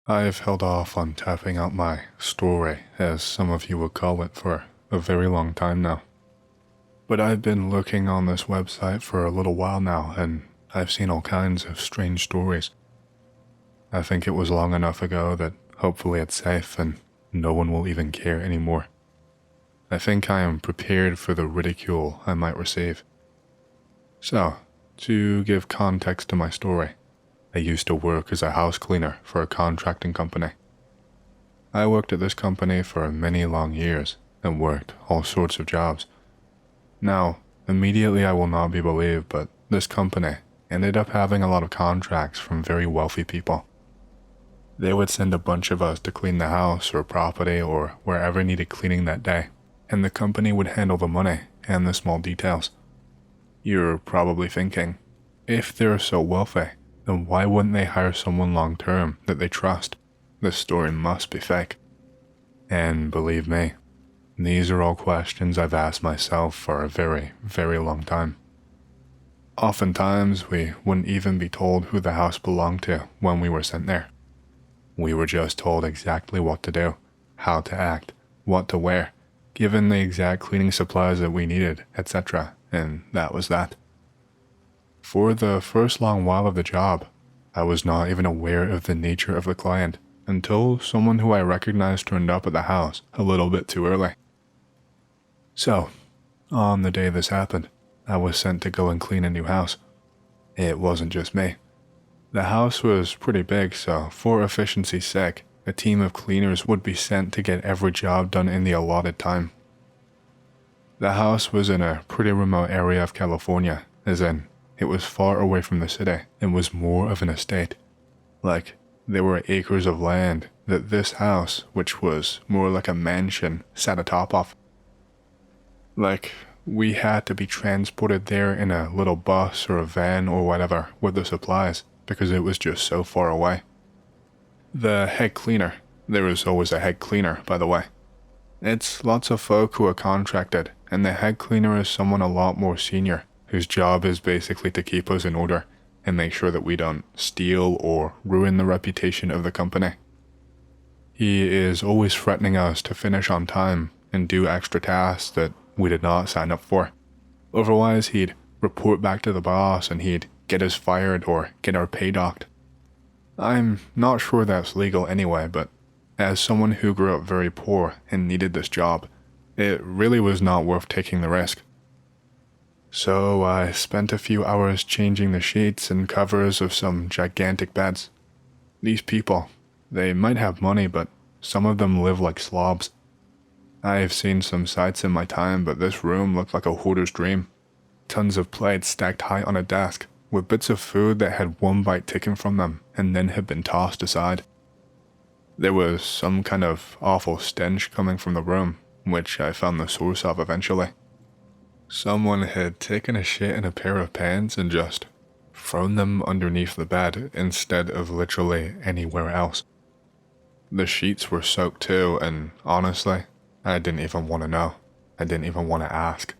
I've held off on tapping out my story, as some of you would call it, for a very long time now. But I've been looking on this website for a little while now, and I've seen all kinds of strange stories. I think it was long enough ago that hopefully it's safe and no one will even care anymore. I think I am prepared for the ridicule I might receive. So, to give context to my story, I used to work as a house cleaner for a contracting company. I worked at this company for many long years and worked all sorts of jobs. Now, immediately I will not be believed, but this company ended up having a lot of contracts from very wealthy people. They would send a bunch of us to clean the house or property or wherever needed cleaning that day, and the company would handle the money and the small details. You're probably thinking, if they're so wealthy, then why wouldn't they hire someone long-term that they trust? This story must be fake. And believe me, these are all questions I've asked myself for a very, very long time. Oftentimes, we wouldn't even be told who the house belonged to when we were sent there. We were just told exactly what to do, how to act, what to wear, given the exact cleaning supplies that we needed, etc., and that was that. For the first long while of the job, I was not even aware of the nature of the client until someone who I recognized turned up at the house a little bit too early. So, on the day this happened, I was sent to go and clean a new house. It wasn't just me. The house was pretty big, so for efficiency's sake, a team of cleaners would be sent to get every job done in the allotted time. The house was in a pretty remote area of California, as in, it was far away from the city and was more of an estate. Like, there were acres of land that this house, which was more like a mansion, sat atop of. Like, we had to be transported there in a little bus or a van or whatever with the supplies because it was just so far away. The head cleaner, there is always a head cleaner, by the way. It's lots of folk who are contracted, and the head cleaner is someone a lot more senior, whose job is basically to keep us in order and make sure that we don't steal or ruin the reputation of the company. He is always threatening us to finish on time and do extra tasks that we did not sign up for. Otherwise, he'd report back to the boss and he'd get us fired or get our pay docked. I'm not sure that's legal anyway, but as someone who grew up very poor and needed this job, it really was not worth taking the risk. So I spent a few hours changing the sheets and covers of some gigantic beds. These people, they might have money, but some of them live like slobs. I've seen some sights in my time, but this room looked like a hoarder's dream. Tons of plates stacked high on a desk, with bits of food that had one bite taken from them and then had been tossed aside. There was some kind of awful stench coming from the room, which I found the source of eventually. Someone had taken a shit in a pair of pants and just thrown them underneath the bed instead of literally anywhere else. The sheets were soaked too, and honestly, I didn't even want to know. I didn't even want to ask.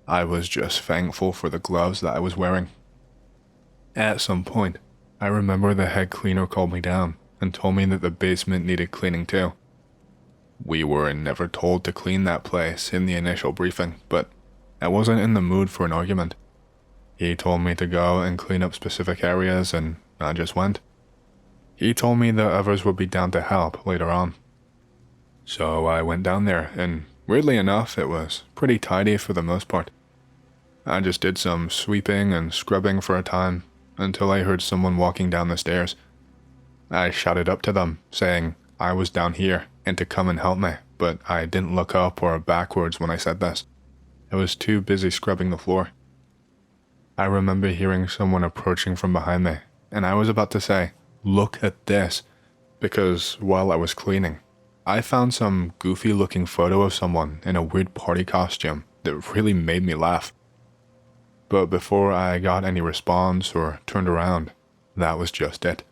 I was just thankful for the gloves that I was wearing. At some point, I remember the head cleaner called me down and told me that the basement needed cleaning too. We were never told to clean that place in the initial briefing, but I wasn't in the mood for an argument. He told me to go and clean up specific areas, and I just went. He told me that others would be down to help later on. So I went down there, and weirdly enough, it was pretty tidy for the most part. I just did some sweeping and scrubbing for a time, until I heard someone walking down the stairs. I shouted up to them, saying I was down here and to come and help me, but I didn't look up or backwards when I said this. I was too busy scrubbing the floor. I remember hearing someone approaching from behind me, and I was about to say, "Look at this," because while I was cleaning, I found some goofy-looking photo of someone in a weird party costume that really made me laugh. But before I got any response or turned around, that was just it.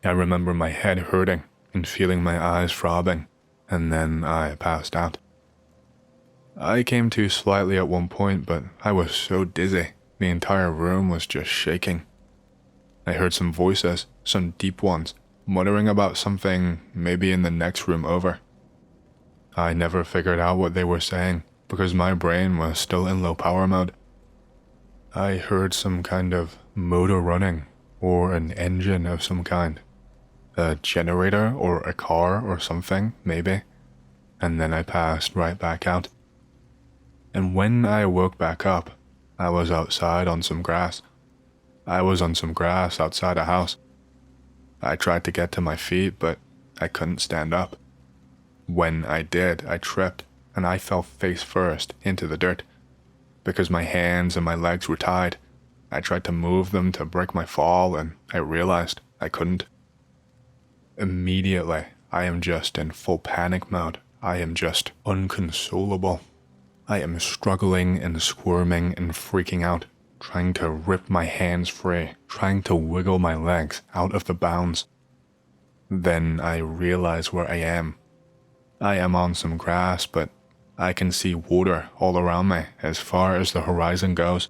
I remember my head hurting and feeling my eyes throbbing, and then I passed out. I came to slightly at one point, but I was so dizzy, the entire room was just shaking. I heard some voices, some deep ones, muttering about something maybe in the next room over. I never figured out what they were saying because my brain was still in low power mode. I heard some kind of motor running, or an engine of some kind. A generator or a car or something, maybe. And then I passed right back out. And when I woke back up, I was outside on some grass. I was on some grass outside a house. I tried to get to my feet, but I couldn't stand up. When I did, I tripped, and I fell face first into the dirt. Because my hands and my legs were tied, I tried to move them to break my fall, and I realized I couldn't. Immediately, I am just in full panic mode. I am just inconsolable. I am struggling and squirming and freaking out, trying to rip my hands free, trying to wiggle my legs out of the bounds. Then I realize where I am. I am on some grass, but I can see water all around me as far as the horizon goes.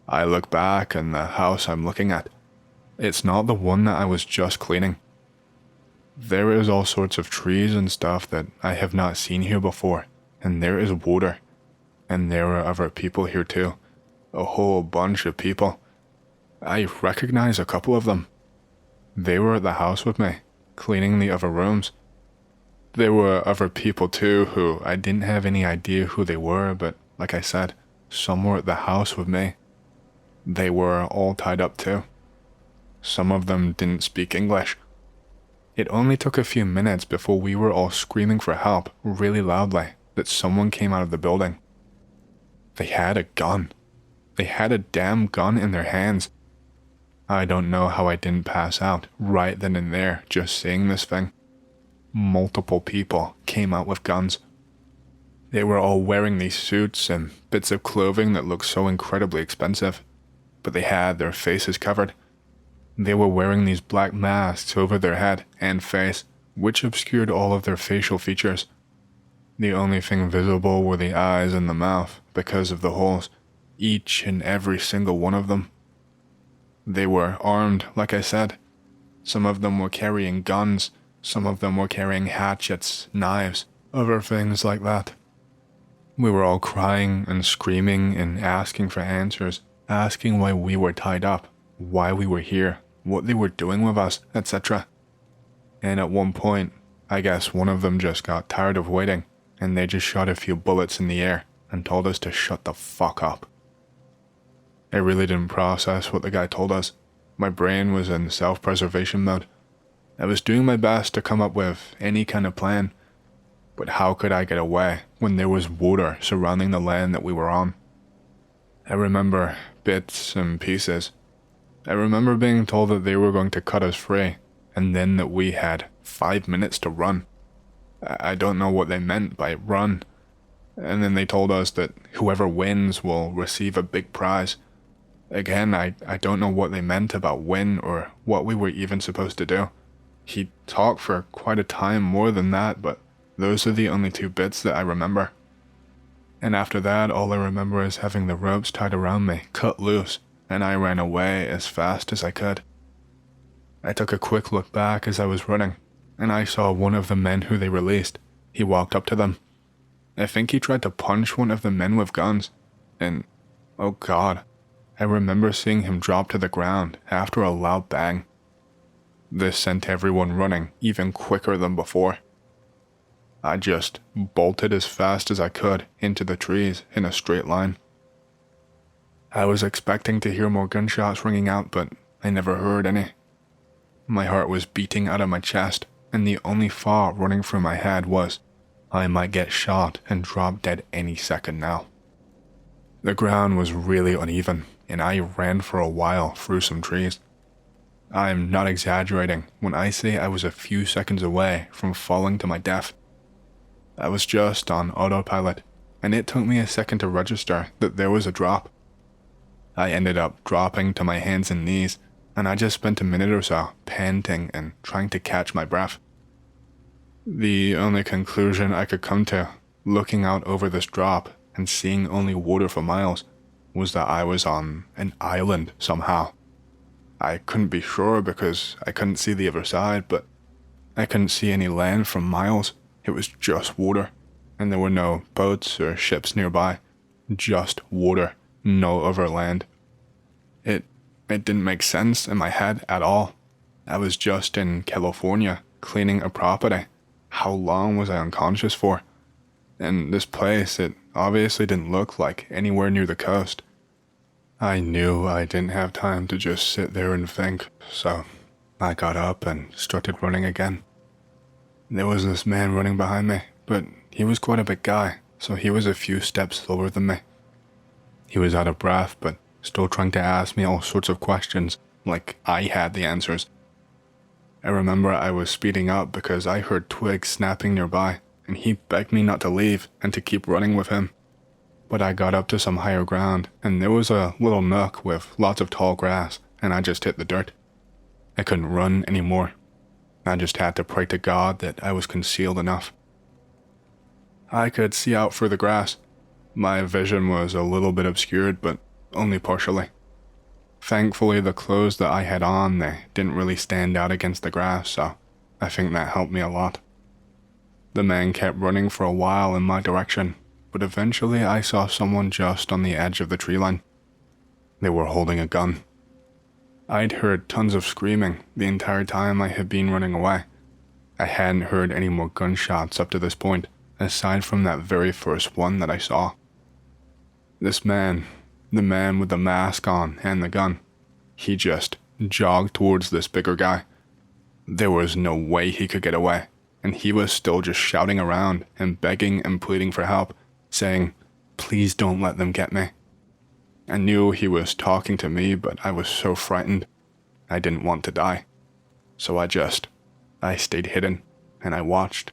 I look back and the house I'm looking at, it's not the one that I was just cleaning. There is all sorts of trees and stuff that I have not seen here before, and there is water. And there are other people here too. A whole bunch of people. I recognize a couple of them. They were at the house with me, cleaning the other rooms. There were other people too who I didn't have any idea who they were, but like I said, some were at the house with me. They were all tied up too. Some of them didn't speak English. It only took a few minutes before we were all screaming for help really loudly that someone came out of the building. They had a gun. They had a damn gun in their hands. I don't know how I didn't pass out right then and there just seeing this thing. Multiple people came out with guns. They were all wearing these suits and bits of clothing that looked so incredibly expensive, but they had their faces covered. They were wearing these black masks over their head and face, which obscured all of their facial features. The only thing visible were the eyes and the mouth because of the holes, each and every single one of them. They were armed, like I said. Some of them were carrying guns, some of them were carrying hatchets, knives, other things like that. We were all crying and screaming and asking for answers, asking why we were tied up, why we were here, what they were doing with us, etc. And at one point, I guess one of them just got tired of waiting, and they just shot a few bullets in the air and told us to shut the fuck up. I really didn't process what the guy told us. My brain was in self-preservation mode. I was doing my best to come up with any kind of plan, but how could I get away when there was water surrounding the land that we were on? I remember bits and pieces. I remember being told that they were going to cut us free, and then that we had 5 minutes to run. I don't know what they meant by run. And then they told us that whoever wins will receive a big prize. Again, I don't know what they meant about win or what we were even supposed to do. He talked for quite a time more than that, but those are the only two bits that I remember. And after that, all I remember is having the ropes tied around me, cut loose, and I ran away as fast as I could. I took a quick look back as I was running, and I saw one of the men who they released. He walked up to them. I think he tried to punch one of the men with guns, and oh god, I remember seeing him drop to the ground after a loud bang. This sent everyone running even quicker than before. I just bolted as fast as I could into the trees in a straight line. I was expecting to hear more gunshots ringing out, but I never heard any. My heart was beating out of my chest, and the only thought running through my head was, I might get shot and drop dead any second now. The ground was really uneven, and I ran for a while through some trees. I am not exaggerating when I say I was a few seconds away from falling to my death. I was just on autopilot, and it took me a second to register that there was a drop. I ended up dropping to my hands and knees, and I just spent a minute or so panting and trying to catch my breath. The only conclusion I could come to, looking out over this drop and seeing only water for miles, was that I was on an island somehow. I couldn't be sure because I couldn't see the other side, but I couldn't see any land for miles. It was just water, and there were no boats or ships nearby. Just water, no other land. It didn't make sense in my head at all. I was just in California, cleaning a property. How long was I unconscious for? And this place, it obviously didn't look like anywhere near the coast. I knew I didn't have time to just sit there and think, so I got up and started running again. There was this man running behind me, but he was quite a big guy, so he was a few steps slower than me. He was out of breath, but still trying to ask me all sorts of questions, like I had the answers. I remember I was speeding up because I heard twigs snapping nearby, and he begged me not to leave and to keep running with him. But I got up to some higher ground, and there was a little nook with lots of tall grass, and I just hit the dirt. I couldn't run anymore. I just had to pray to God that I was concealed enough. I could see out through the grass. My vision was a little bit obscured, but only partially. Thankfully, the clothes that I had on, they didn't really stand out against the grass, so I think that helped me a lot. The man kept running for a while in my direction, but eventually I saw someone just on the edge of the tree line. They were holding a gun. I'd heard tons of screaming the entire time I had been running away. I hadn't heard any more gunshots up to this point, aside from that very first one that I saw. This man, the man with the mask on and the gun, he just jogged towards this bigger guy. There was no way he could get away, and he was still just shouting around and begging and pleading for help, saying, "Please don't let them get me." I knew he was talking to me, but I was so frightened. I didn't want to die. So I stayed hidden, and I watched.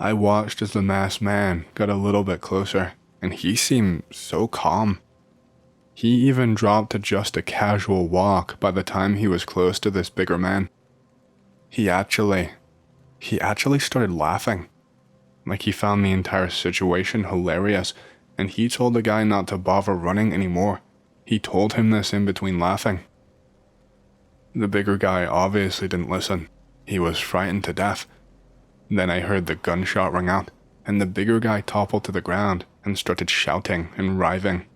I watched as the masked man got a little bit closer, and he seemed so calm. He even dropped to just a casual walk by the time he was close to this bigger man. He actually started laughing. Like he found the entire situation hilarious, and he told the guy not to bother running anymore. He told him this in between laughing. The bigger guy obviously didn't listen. He was frightened to death. Then I heard the gunshot ring out, and the bigger guy toppled to the ground and started shouting and writhing.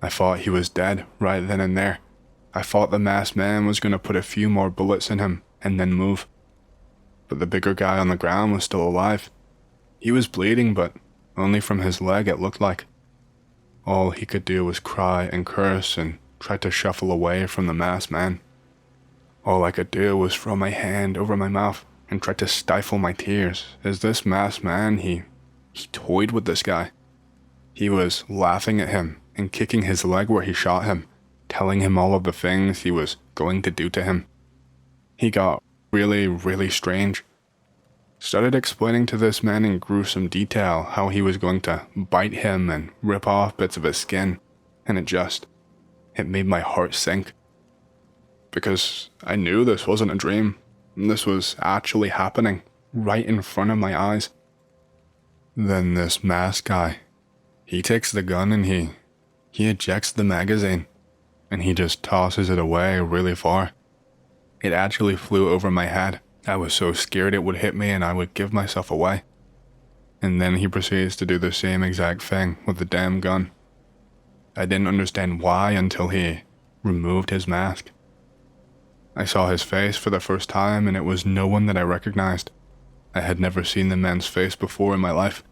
I thought he was dead right then and there. I thought the masked man was going to put a few more bullets in him and then move. But the bigger guy on the ground was still alive. He was bleeding, but only from his leg it looked like. All he could do was cry and curse and try to shuffle away from the masked man. All I could do was throw my hand over my mouth and try to stifle my tears as this masked man, he toyed with this guy. He was laughing at him and kicking his leg where he shot him, telling him all of the things he was going to do to him. He got really, really strange. Started explaining to this man in gruesome detail how he was going to bite him and rip off bits of his skin, and it made my heart sink. Because I knew this wasn't a dream. This was actually happening right in front of my eyes. Then this masked guy, he takes the gun and he ejects the magazine, and he just tosses it away really far. It actually flew over my head. I was so scared it would hit me and I would give myself away. And then he proceeds to do the same exact thing with the damn gun. I didn't understand why until he removed his mask. I saw his face for the first time, and it was no one that I recognized. I had never seen the man's face before in my life.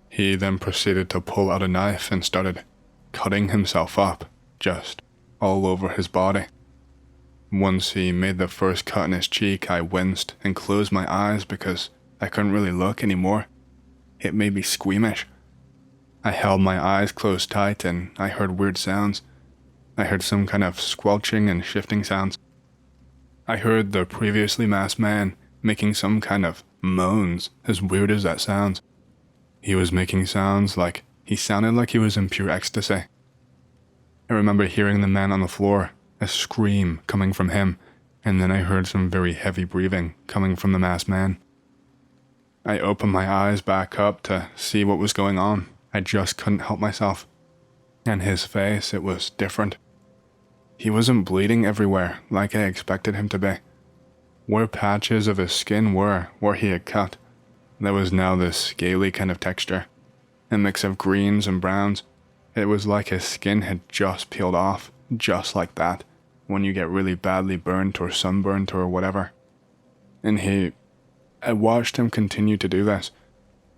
He then proceeded to pull out a knife and started cutting himself up, just all over his body. Once he made the first cut in his cheek, I winced and closed my eyes because I couldn't really look anymore. It made me squeamish. I held my eyes closed tight and I heard weird sounds. I heard some kind of squelching and shifting sounds. I heard the previously masked man making some kind of moans, as weird as that sounds. He was making sounds like he sounded like he was in pure ecstasy. I remember hearing the man on the floor, a scream coming from him, and then I heard some very heavy breathing coming from the masked man. I opened my eyes back up to see what was going on. I just couldn't help myself. And his face, it was different. He wasn't bleeding everywhere like I expected him to be. Where patches of his skin were where he had cut, there was now this scaly kind of texture, a mix of greens and browns. It was like his skin had just peeled off, just like that, when you get really badly burnt or sunburnt or whatever. And I watched him continue to do this.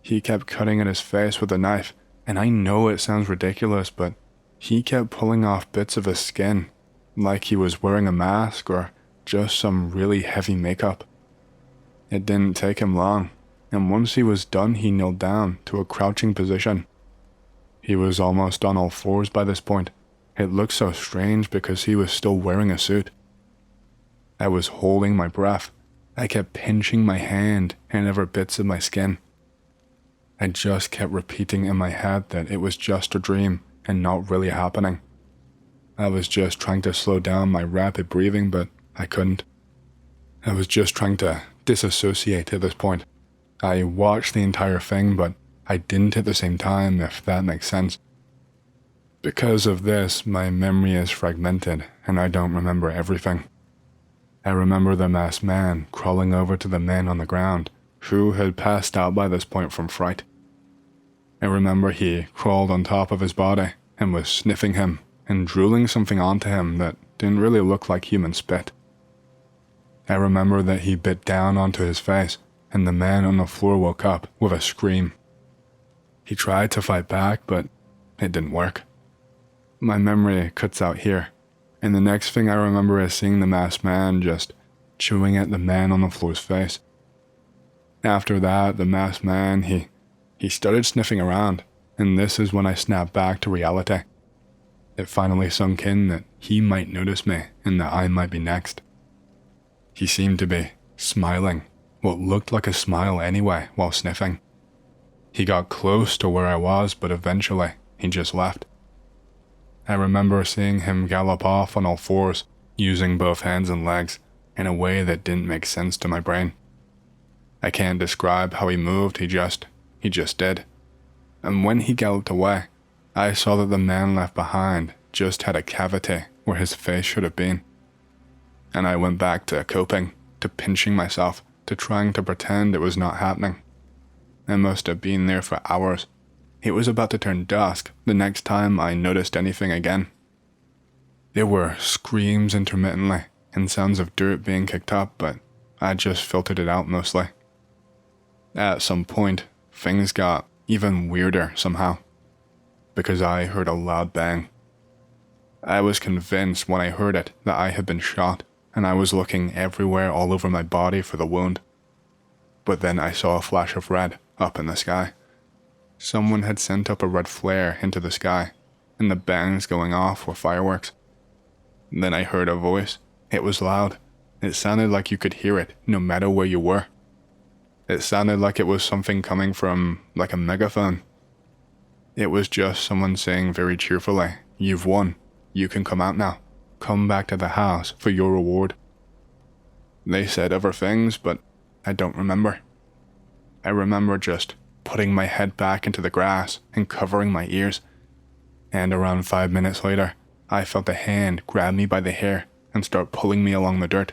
He kept cutting at his face with a knife, and I know it sounds ridiculous, but he kept pulling off bits of his skin, like he was wearing a mask or just some really heavy makeup. It didn't take him long, and once he was done, he knelt down to a crouching position. He was almost on all fours by this point. It looked so strange because he was still wearing a suit. I was holding my breath. I kept pinching my hand and every bits of my skin. I just kept repeating in my head that it was just a dream and not really happening. I was just trying to slow down my rapid breathing, but I couldn't. I was just trying to disassociate at this point. I watched the entire thing, but I didn't at the same time, if that makes sense. Because of this, my memory is fragmented, and I don't remember everything. I remember the masked man crawling over to the men on the ground, who had passed out by this point from fright. I remember he crawled on top of his body and was sniffing him and drooling something onto him that didn't really look like human spit. I remember that he bit down onto his face, and the man on the floor woke up with a scream. He tried to fight back, but it didn't work. My memory cuts out here, and the next thing I remember is seeing the masked man just chewing at the man on the floor's face. After that, the masked man, he started sniffing around, and this is when I snapped back to reality. It finally sunk in that he might notice me and that I might be next. He seemed to be smiling, what looked like a smile anyway, while sniffing. He got close to where I was, but eventually he just left. I remember seeing him gallop off on all fours, using both hands and legs, in a way that didn't make sense to my brain. I can't describe how he moved, he just did. And when he galloped away, I saw that the man left behind just had a cavity where his face should have been. And I went back to coping, to pinching myself, to trying to pretend it was not happening. I must have been there for hours. It was about to turn dusk the next time I noticed anything again. There were screams intermittently and sounds of dirt being kicked up, but I just filtered it out mostly. At some point, things got even weirder somehow, because I heard a loud bang. I was convinced when I heard it that I had been shot, and I was looking everywhere all over my body for the wound. But then I saw a flash of red up in the sky. Someone had sent up a red flare into the sky, and the bangs going off were fireworks. Then I heard a voice. It was loud. It sounded like you could hear it no matter where you were. It sounded like it was something coming from, like a megaphone. It was just someone saying very cheerfully, "You've won. You can come out now. Come back to the house for your reward." They said other things, but I don't remember. I remember just putting my head back into the grass and covering my ears. And around 5 minutes later, I felt a hand grab me by the hair and start pulling me along the dirt.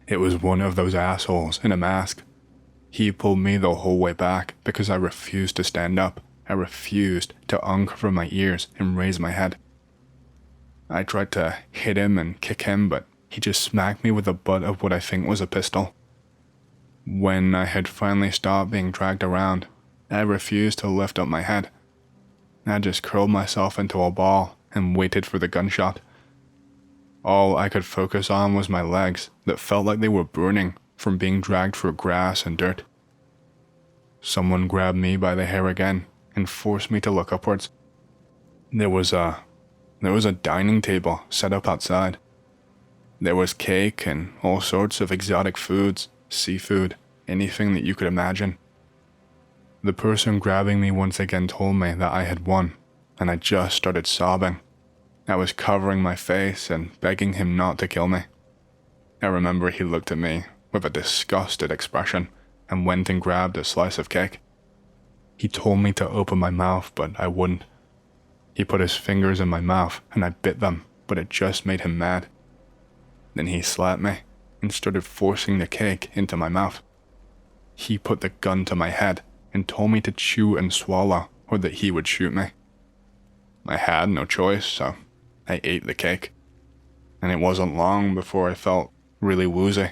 It was one of those assholes in a mask. He pulled me the whole way back because I refused to stand up. I refused to uncover my ears and raise my head. I tried to hit him and kick him, but he just smacked me with the butt of what I think was a pistol. When I had finally stopped being dragged around, I refused to lift up my head. I just curled myself into a ball and waited for the gunshot. All I could focus on was my legs that felt like they were burning from being dragged through grass and dirt. Someone grabbed me by the hair again and forced me to look upwards. There was a dining table set up outside. There was cake and all sorts of exotic foods, seafood, anything that you could imagine. The person grabbing me once again told me that I had won, and I just started sobbing. I was covering my face and begging him not to kill me. I remember he looked at me with a disgusted expression and went and grabbed a slice of cake. He told me to open my mouth, but I wouldn't. He put his fingers in my mouth and I bit them but it just made him mad. Then he slapped me and started forcing the cake into my mouth. He put the gun to my head and told me to chew and swallow or that he would shoot me. I had no choice, so I ate the cake. And it wasn't long before I felt really woozy.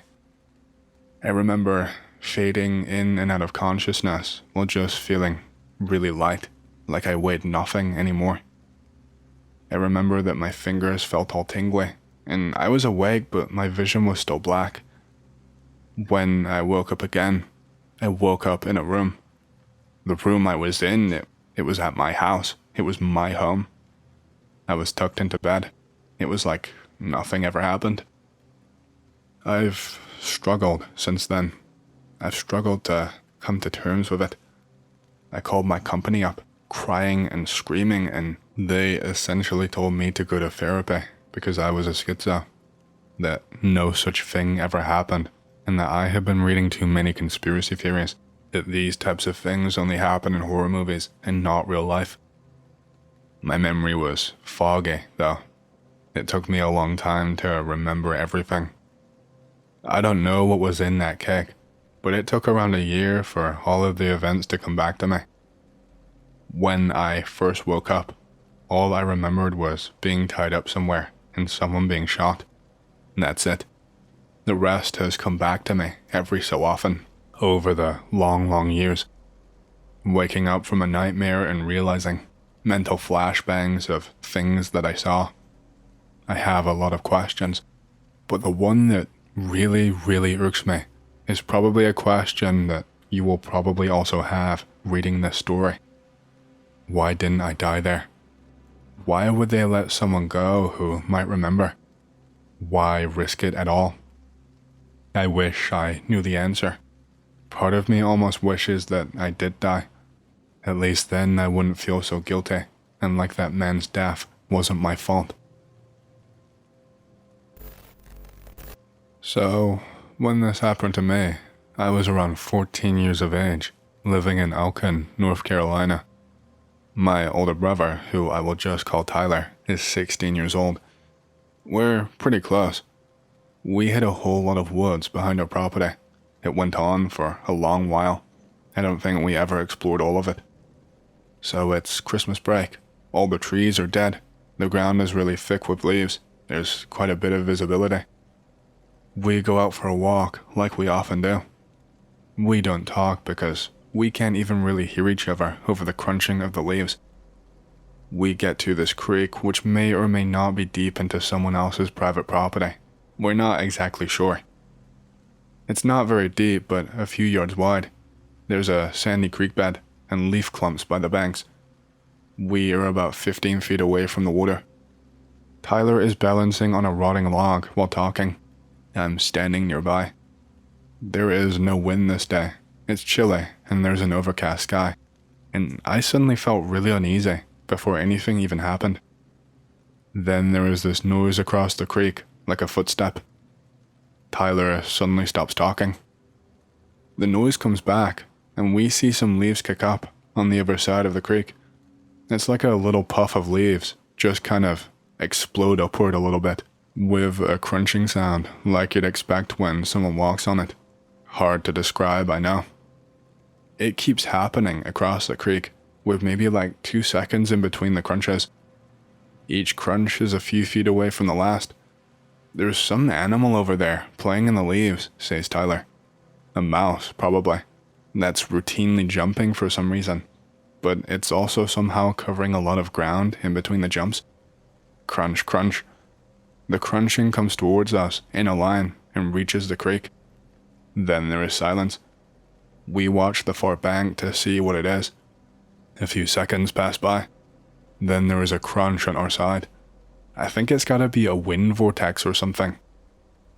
I remember fading in and out of consciousness while just feeling really light, like I weighed nothing anymore. I remember that my fingers felt all tingly, and I was awake but my vision was still black. When I woke up again, I woke up in a room. The room I was in, it was at my house. It was my home. I was tucked into bed. It was like nothing ever happened. I've struggled since then. I've struggled to come to terms with it. I called my company up, crying and screaming, and they essentially told me to go to therapy because I was a schizo, that no such thing ever happened, and that I had been reading too many conspiracy theories, that these types of things only happen in horror movies and not real life. My memory was foggy, though. It took me a long time to remember everything. I don't know what was in that cake, but it took around a year for all of the events to come back to me. When I first woke up, all I remembered was being tied up somewhere and someone being shot. That's it. The rest has come back to me every so often, over the long years. Waking up from a nightmare and realizing mental flashbangs of things that I saw. I have a lot of questions, but the one that really irks me is probably a question that you will probably also have reading this story. Why didn't I die there? Why would they let someone go who might remember? Why risk it at all? I wish I knew the answer. Part of me almost wishes that I did die. At least then I wouldn't feel so guilty, and like that man's death wasn't my fault. So, when this happened to me, I was around 14 years of age, living in Elkin, North Carolina. My older brother, who I will just call Tyler, is 16 years old. We're pretty close. We had a whole lot of woods behind our property. It went on for a long while. I don't think we ever explored all of it. So it's Christmas break. All the trees are dead. The ground is really thick with leaves. There's quite a bit of visibility. We go out for a walk like we often do. We don't talk because we can't even really hear each other over the crunching of the leaves. We get to this creek which may or may not be deep into someone else's private property. We're not exactly sure. It's not very deep, but a few yards wide. There's a sandy creek bed and leaf clumps by the banks. We are about 15 feet away from the water. Tyler is balancing on a rotting log while talking. I'm standing nearby. There is no wind this day. It's chilly and there's an overcast sky. And I suddenly felt really uneasy before anything even happened. Then there is this noise across the creek, like a footstep. Tyler suddenly stops talking. The noise comes back, and we see some leaves kick up on the other side of the creek. It's like a little puff of leaves, just kind of explode upward a little bit, with a crunching sound like you'd expect when someone walks on it. Hard to describe, I know. It keeps happening across the creek, with maybe like 2 seconds in between the crunches. Each crunch is a few feet away from the last. There's some animal over there playing in the leaves, says Tyler. A mouse, probably. That's routinely jumping for some reason. But it's also somehow covering a lot of ground in between the jumps. Crunch, crunch. The crunching comes towards us in a line and reaches the creek. Then there is silence. We watch the far bank to see what it is. A few seconds pass by. Then there is a crunch on our side. I think it's gotta be a wind vortex or something.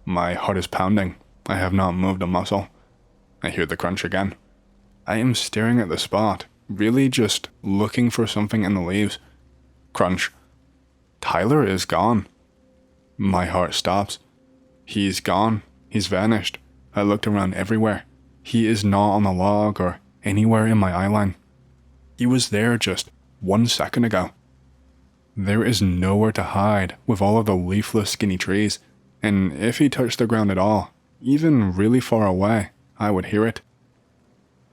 My heart is pounding. I have not moved a muscle. I hear the crunch again. I am staring at the spot, really just looking for something in the leaves. Crunch. Tyler is gone. My heart stops. He's gone. He's vanished. I looked around everywhere. He is not on the log or anywhere in my eyeline. He was there just 1 second ago. There is nowhere to hide with all of the leafless skinny trees, and if he touched the ground at all, even really far away, I would hear it.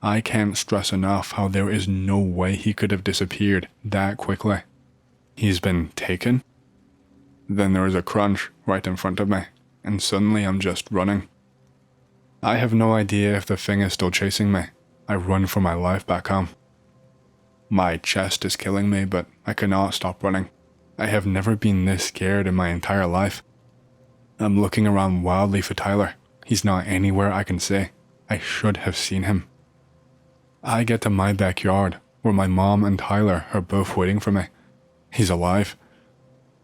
I can't stress enough how there is no way he could have disappeared that quickly. He's been taken? Then there is a crunch right in front of me, and suddenly I'm just running. I have no idea if the thing is still chasing me. I run for my life back home. My chest is killing me, but I cannot stop running. I have never been this scared in my entire life. I'm looking around wildly for Tyler. He's not anywhere I can see. I should have seen him. I get to my backyard, where my mom and Tyler are both waiting for me. He's alive.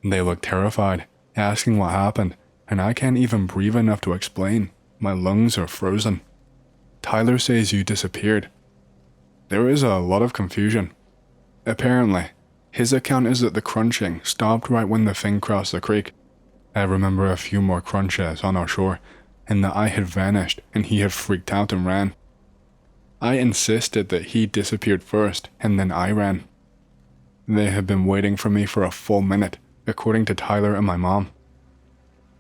They look terrified, asking what happened, and I can't even breathe enough to explain. My lungs are frozen. Tyler says you disappeared. There is a lot of confusion. Apparently, his account is that the crunching stopped right when the thing crossed the creek. I remember a few more crunches on our shore, and that I had vanished and he had freaked out and ran. I insisted that he disappeared first, and then I ran. They had been waiting for me for a full minute, according to Tyler and my mom.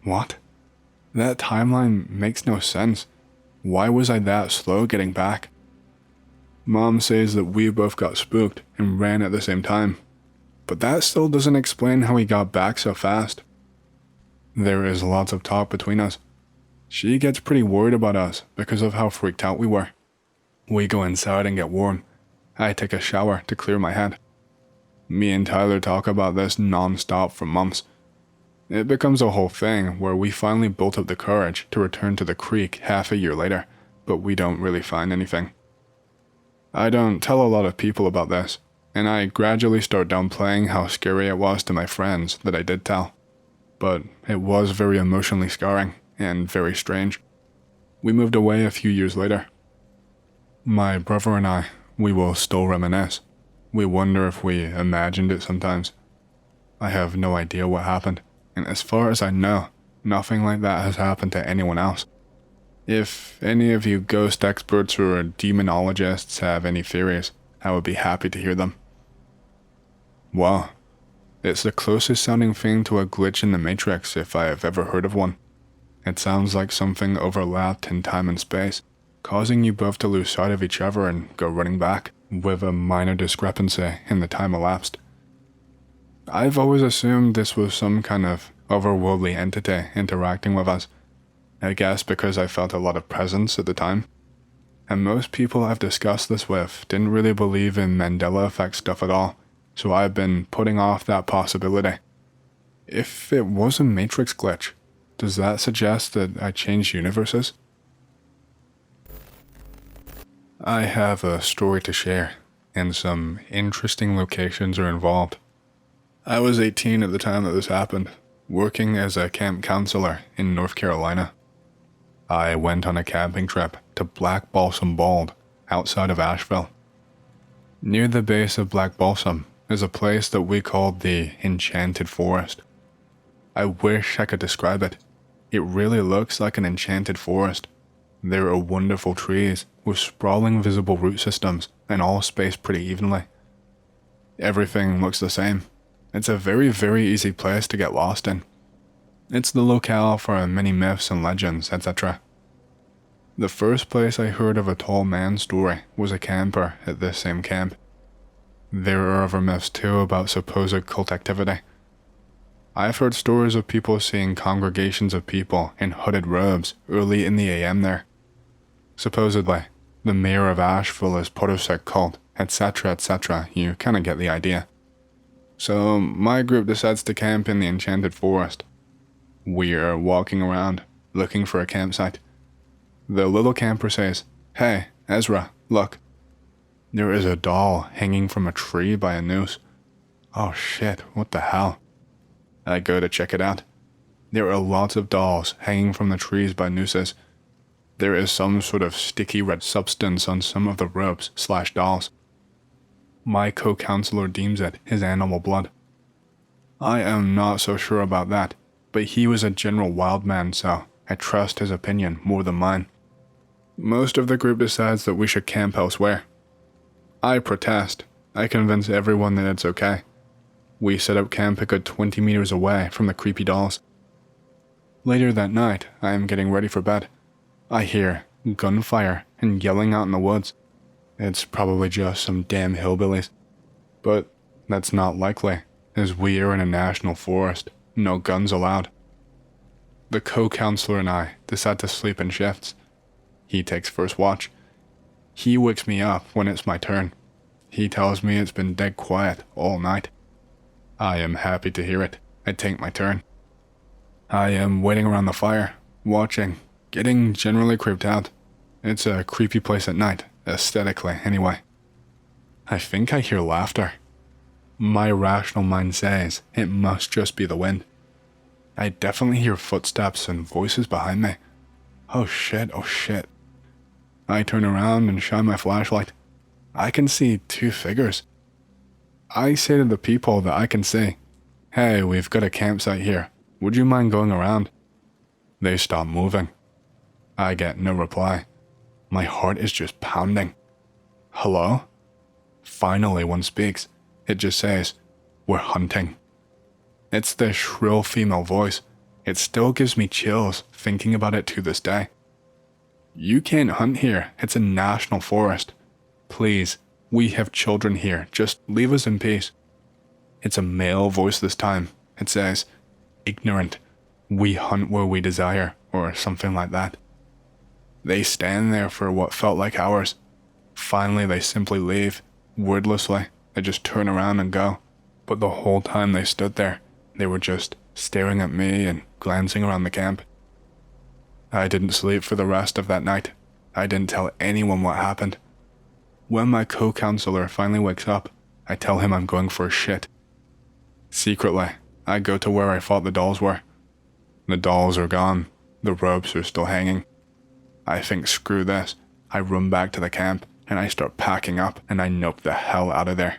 What? That timeline makes no sense. Why was I that slow getting back? Mom says that we both got spooked and ran at the same time, but that still doesn't explain how he got back so fast. There is lots of talk between us. She gets pretty worried about us because of how freaked out we were. We go inside and get warm. I take a shower to clear my head. Me and Tyler talk about this non-stop for months. It becomes a whole thing where we finally built up the courage to return to the creek half a year later, but we don't really find anything. I don't tell a lot of people about this, and I gradually start downplaying how scary it was to my friends that I did tell. But it was very emotionally scarring and very strange. We moved away a few years later. My brother and I, we will still reminisce. We wonder if we imagined it sometimes. I have no idea what happened, and as far as I know, nothing like that has happened to anyone else. If any of you ghost experts or demonologists have any theories, I would be happy to hear them. Wow, it's the closest sounding thing to a glitch in the Matrix if I have ever heard of one. It sounds like something overlapped in time and space, causing you both to lose sight of each other and go running back, with a minor discrepancy in the time elapsed. I've always assumed this was some kind of otherworldly entity interacting with us. I guess because I felt a lot of presence at the time. And most people I've discussed this with didn't really believe in Mandela effect stuff at all, so I've been putting off that possibility. If it was a Matrix glitch, does that suggest that I changed universes? I have a story to share, and some interesting locations are involved. I was 18 at the time that this happened, working as a camp counselor in North Carolina. I went on a camping trip to Black Balsam Bald, outside of Asheville. Near the base of Black Balsam is a place that we called the Enchanted Forest. I wish I could describe it. It really looks like an enchanted forest. There are wonderful trees with sprawling visible root systems and all spaced pretty evenly. Everything looks the same. It's a very, very easy place to get lost in. It's the locale for many myths and legends, etc. The first place I heard of a tall man story was a camper at this same camp. There are other myths too about supposed cult activity. I've heard stories of people seeing congregations of people in hooded robes early in the AM there. Supposedly, the mayor of Asheville is part of said cult, etc, etc, you kinda get the idea. So my group decides to camp in the Enchanted Forest. We are walking around, looking for a campsite. The little camper says, "Hey, Ezra, look. There is a doll hanging from a tree by a noose." Oh shit, what the hell? I go to check it out. There are lots of dolls hanging from the trees by nooses. There is some sort of sticky red substance on some of the ropes/dolls. My co-counselor deems it his animal blood. I am not so sure about that, but he was a general wild man, so I trust his opinion more than mine. Most of the group decides that we should camp elsewhere. I protest. I convince everyone that it's okay. We set up camp a good 20 meters away from the creepy dolls. Later that night, I am getting ready for bed. I hear gunfire and yelling out in the woods. It's probably just some damn hillbillies. But that's not likely, as we are in a national forest, no guns allowed. The co-counselor and I decide to sleep in shifts. He takes first watch. He wakes me up when it's my turn. He tells me it's been dead quiet all night. I am happy to hear it. I take my turn. I am waiting around the fire, watching, getting generally creeped out. It's a creepy place at night, aesthetically anyway. I think I hear laughter. My rational mind says it must just be the wind. I definitely hear footsteps and voices behind me. Oh shit, oh shit. I turn around and shine my flashlight. I can see 2 figures. I say to the people that I can see, "Hey, we've got a campsite here. Would you mind going around?" They stop moving. I get no reply. My heart is just pounding. Hello? Finally, one speaks. It just says, "We're hunting." It's this shrill female voice. It still gives me chills thinking about it to this day. "You can't hunt here. It's a national forest. Please, we have children here. Just leave us in peace." It's a male voice this time. It says, "Ignorant. We hunt where we desire," or something like that. They stand there for what felt like hours. Finally, they simply leave, wordlessly. They just turn around and go. But the whole time they stood there, they were just staring at me and glancing around the camp. I didn't sleep for the rest of that night. I didn't tell anyone what happened. When my co-counselor finally wakes up, I tell him I'm going for a shit. Secretly, I go to where I thought the dolls were. The dolls are gone. The ropes are still hanging. I think screw this. I run back to the camp and I start packing up and I nope the hell out of there.